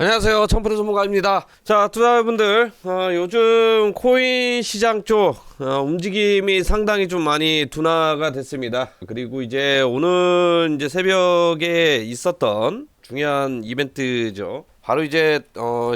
안녕하세요, 청프로 전문가입니다. 자, 투자자분들, 요즘 코인 시장 쪽 움직임이 상당히 좀 많이 둔화가 됐습니다. 그리고 이제 오늘 이제 새벽에 있었던 중요한 이벤트죠. 바로 이제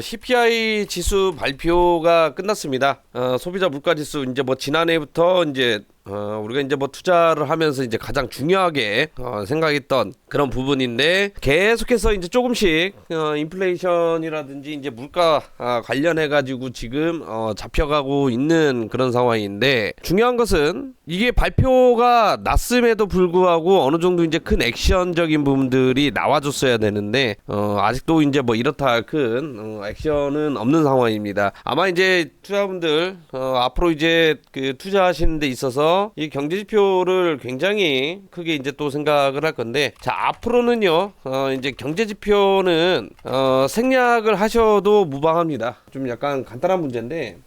CPI 지수 발표가 끝났습니다. 소비자 물가 지수 이제 뭐 지난해부터 이제 우리가 이제 뭐 투자를 하면서 이제 가장 중요하게 생각했던 그런 부분인데, 계속해서 이제 조금씩 인플레이션이라든지 이제 물가 관련해 가지고 지금 잡혀가고 있는 그런 상황인데, 중요한 것은 이게 발표가 났음에도 불구하고 어느 정도 이제 큰 액션적인 부분들이 나와줬어야 되는데 아직도 이제 뭐 이렇다 할 큰 액션은 없는 상황입니다. 아마 이제 투자분들 앞으로 이제 그 투자하시는 데 있어서 이 경제지표를 굉장히 크게 이제 또 생각을 할 건데, 자, 앞으로는요 이제 경제지표는 생략을 하셔도 무방합니다. 좀 약간 간단한 문제인데,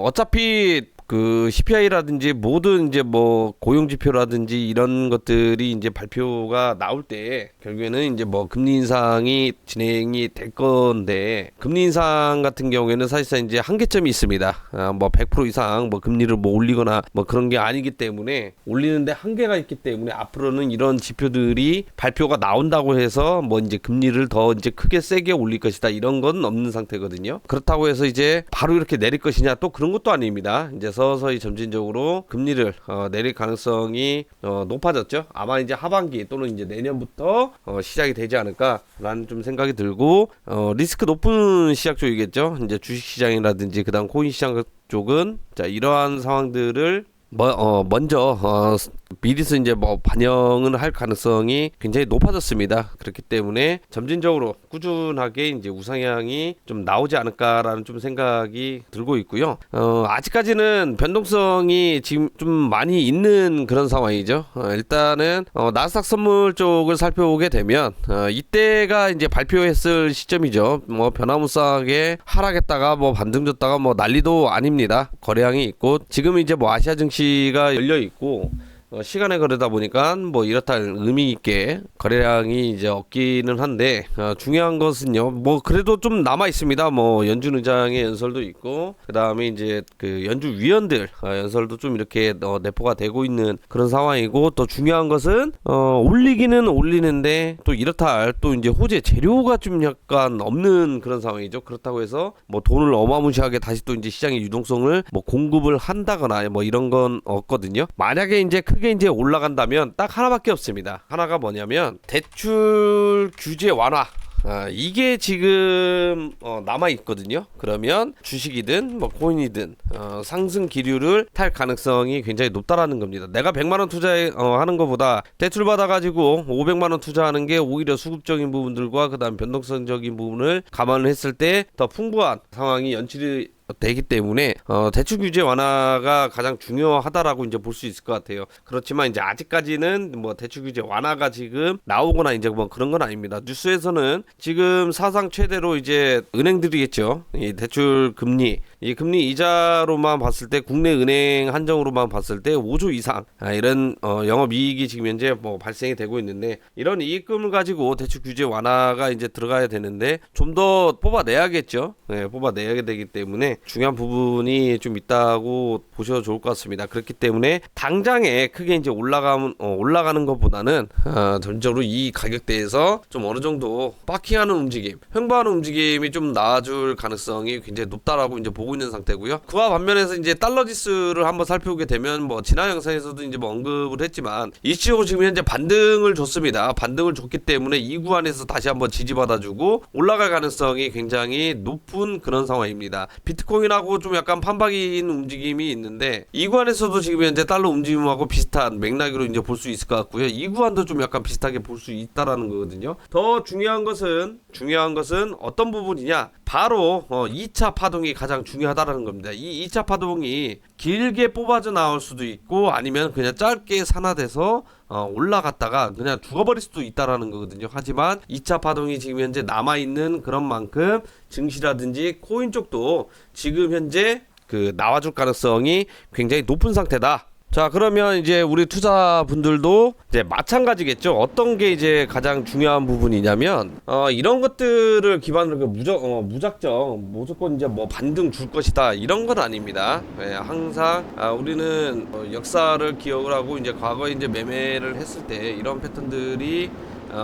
어차피 그 CPI라든지 모든 이제 뭐 고용지표라든지 이런 것들이 이제 발표가 나올 때 결국에는 이제 뭐 금리 인상이 진행이 될 건데, 금리 인상 같은 경우에는 사실상 이제 한계점이 있습니다. 뭐 100% 이상 뭐 금리를 뭐 올리거나 뭐 그런 게 아니기 때문에, 올리는데 한계가 있기 때문에 앞으로는 이런 지표들이 발표가 나온다고 해서 뭐 이제 금리를 더 이제 크게 세게 올릴 것이다, 이런 건 없는 상태거든요. 그렇다고 해서 이제 바로 이렇게 내릴 것이냐, 또 그런 것도 아닙니다. 이제 서서히 점진적으로 금리를 내릴 가능성이 높아졌죠. 아마 이제 하반기 또는 이제 내년부터 시작이 되지 않을까라는 좀 생각이 들고, 리스크 높은 시작 쪽이겠죠. 이제 주식시장이라든지 그다음 코인 시장 쪽은 자, 이러한 상황들을 먼저 미리서 이제 뭐 반영을 할 가능성이 굉장히 높아졌습니다. 그렇기 때문에 점진적으로 꾸준하게 이제 우상향이 좀 나오지 않을까라는 좀 생각이 들고 있고요. 아직까지는 변동성이 지금 좀 많이 있는 그런 상황이죠. 일단은 나스닥 선물 쪽을 살펴보게 되면 이때가 이제 발표했을 시점이죠. 뭐 변화무쌍하게 하락했다가 뭐 반등 줬다가 뭐 난리도 아닙니다. 거래량이 있고, 지금 이제 뭐 아시아 증시가 열려 있고 시간에 그러다 보니까 뭐 이렇다 의미 있게 거래량이 이제 없기는 한데, 중요한 것은요, 뭐 그래도 좀 남아 있습니다. 뭐 연준 의장의 연설도 있고, 그 다음에 이제 그 연준 위원들 연설도 좀 이렇게 내포가 되고 있는 그런 상황이고, 또 중요한 것은 올리기는 올리는데 또 이렇다 할 또 이제 호재 재료가 좀 약간 없는 그런 상황이죠. 그렇다고 해서 뭐 돈을 어마무시하게 다시 또 이제 시장의 유동성을 뭐 공급을 한다거나 뭐 이런 건 없거든요. 만약에 이제 크게 이제 올라간다면 딱 하나밖에 없습니다. 하나가 뭐냐면 대출 규제 완화. 이게 지금 남아 있거든요. 그러면 주식이든 뭐 코인이든 상승 기류를 탈 가능성이 굉장히 높다라는 겁니다. 내가 100만원 투자하는 것보다 대출 받아가지고 500만원 투자하는 게 오히려 수급적인 부분들과 그 다음 변동성적인 부분을 감안을 했을 때 더 풍부한 상황이 연출이 되기 때문에 대출 규제 완화가 가장 중요하다라고 이제 볼 수 있을 것 같아요. 그렇지만 이제 아직까지는 뭐 대출 규제 완화가 지금 나오거나 이제 뭐 그런 건 아닙니다. 뉴스에서는 지금 사상 최대로 이제 은행들이겠죠. 이 대출 금리, 이 금리 이자로만 봤을 때 국내 은행 한정으로만 봤을 때 5조 이상 이런 영업 이익이 지금 현재 뭐 발생이 되고 있는데, 이런 이익금을 가지고 대출 규제 완화가 이제 들어가야 되는데 좀 더 뽑아내야겠죠. 네, 뽑아내야 되기 때문에 중요한 부분이 좀 있다고 보셔도 좋을 것 같습니다. 그렇기 때문에 당장에 크게 이제 올라가는 것보다는 전적으로 이 가격대에서 좀 어느 정도 파킹하는 움직임, 횡보하는 움직임이 좀 나아줄 가능성이 굉장히 높다라고 이제 보고 있는 상태고요. 그와 반면에서 이제 달러 지수를 한번 살펴보게 되면, 뭐 지난 영상에서도 이제 뭐 언급을 했지만 이치고 지금 현재 반등을 줬습니다. 반등을 줬기 때문에 이 구간에서 다시 한번 지지받아주고 올라갈 가능성이 굉장히 높은 그런 상황입니다. 비트코인하고 좀 약간 판박이인 움직임이 있는데, 이 구간에서도 지금 현재 달러 움직임하고 비슷한 맥락으로 이제 볼 수 있을 것 같고요. 이 구간도 좀 약간 비슷하게 볼 수 있다라는 거거든요. 더 중요한 것은 어떤 부분이냐, 바로 2차 파동이 가장 중요하다라는 겁니다. 이 2차 파동이 길게 뽑아져 나올 수도 있고, 아니면 그냥 짧게 산화돼서 올라갔다가 그냥 죽어버릴 수도 있다라는 거거든요. 하지만 2차 파동이 지금 현재 남아있는 그런 만큼 증시라든지 코인 쪽도 지금 현재 그 나와줄 가능성이 굉장히 높은 상태다. 자, 그러면 이제 우리 투자분들도 이제 마찬가지겠죠. 어떤 게 이제 가장 중요한 부분이냐면 이런 것들을 기반으로 무작정 무조건 이제 뭐 반등 줄 것이다 이런 건 아닙니다. 예, 항상 우리는 역사를 기억을 하고 이제 과거에 이제 매매를 했을 때 이런 패턴들이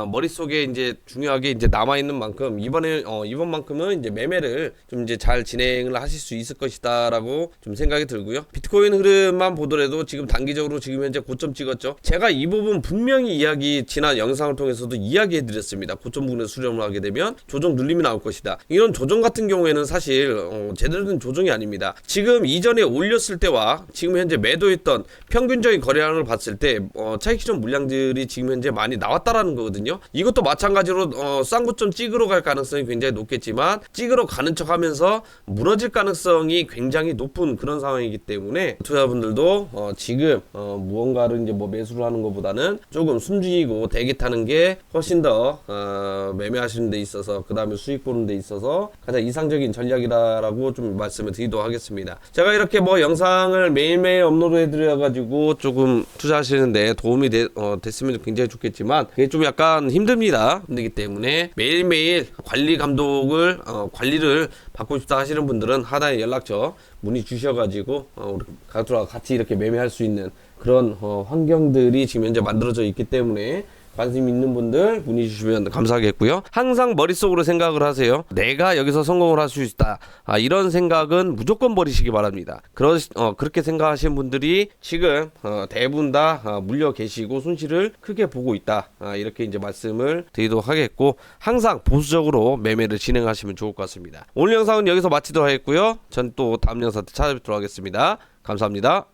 머릿속에 이제 중요하게 이제 남아 있는 만큼 이번만큼은 이제 매매를 좀 이제 잘 진행을 하실 수 있을 것이다라고 좀 생각이 들고요. 비트코인 흐름만 보더라도 지금 단기적으로 지금 현재 고점 찍었죠. 제가 이 부분 분명히 지난 영상을 통해서도 이야기해 드렸습니다. 고점 부분에 수렴을 하게 되면 조정 눌림이 나올 것이다. 이런 조정 같은 경우에는 사실 제대로 된 조정이 아닙니다. 지금 이전에 올렸을 때와 지금 현재 매도했던 평균적인 거래량을 봤을 때 차익 실현 물량들이 지금 현재 많이 나왔다라는 거거든요. 이것도 마찬가지로 쌍고점 찍으러 갈 가능성이 굉장히 높겠지만 찍으러 가는 척 하면서 무너질 가능성이 굉장히 높은 그런 상황이기 때문에 투자분들도 지금 무언가를 이제 뭐 매수를 하는 것보다는 조금 숨죽이고 대기 타는 게 훨씬 더 매매하시는 데 있어서 그 다음에 수익 보는 데 있어서 가장 이상적인 전략이다라고 좀 말씀을 드리도록 하겠습니다. 제가 이렇게 뭐 영상을 매일매일 업로드 해드려 가지고 조금 투자하시는데 도움이 됐으면 굉장히 좋겠지만 그게 좀 약간 힘듭니다. 힘들기 때문에 매일매일 관리 감독을 관리를 받고 싶다 하시는 분들은 하단에 연락처 문의 주셔가지고 우리 같이 이렇게 매매할 수 있는 그런 환경들이 지금 현재 만들어져 있기 때문에 관심 있는 분들 문의 주시면 감사하겠고요. 항상 머릿속으로 생각을 하세요. 내가 여기서 성공을 할 수 있다. 이런 생각은 무조건 버리시기 바랍니다. 그렇게 생각하시는 분들이 지금 대부분 다 물려 계시고 손실을 크게 보고 있다. 이렇게 이제 말씀을 드리도록 하겠고 항상 보수적으로 매매를 진행하시면 좋을 것 같습니다. 오늘 영상은 여기서 마치도록 하겠고요. 전 또 다음 영상 때 찾아뵙도록 하겠습니다. 감사합니다.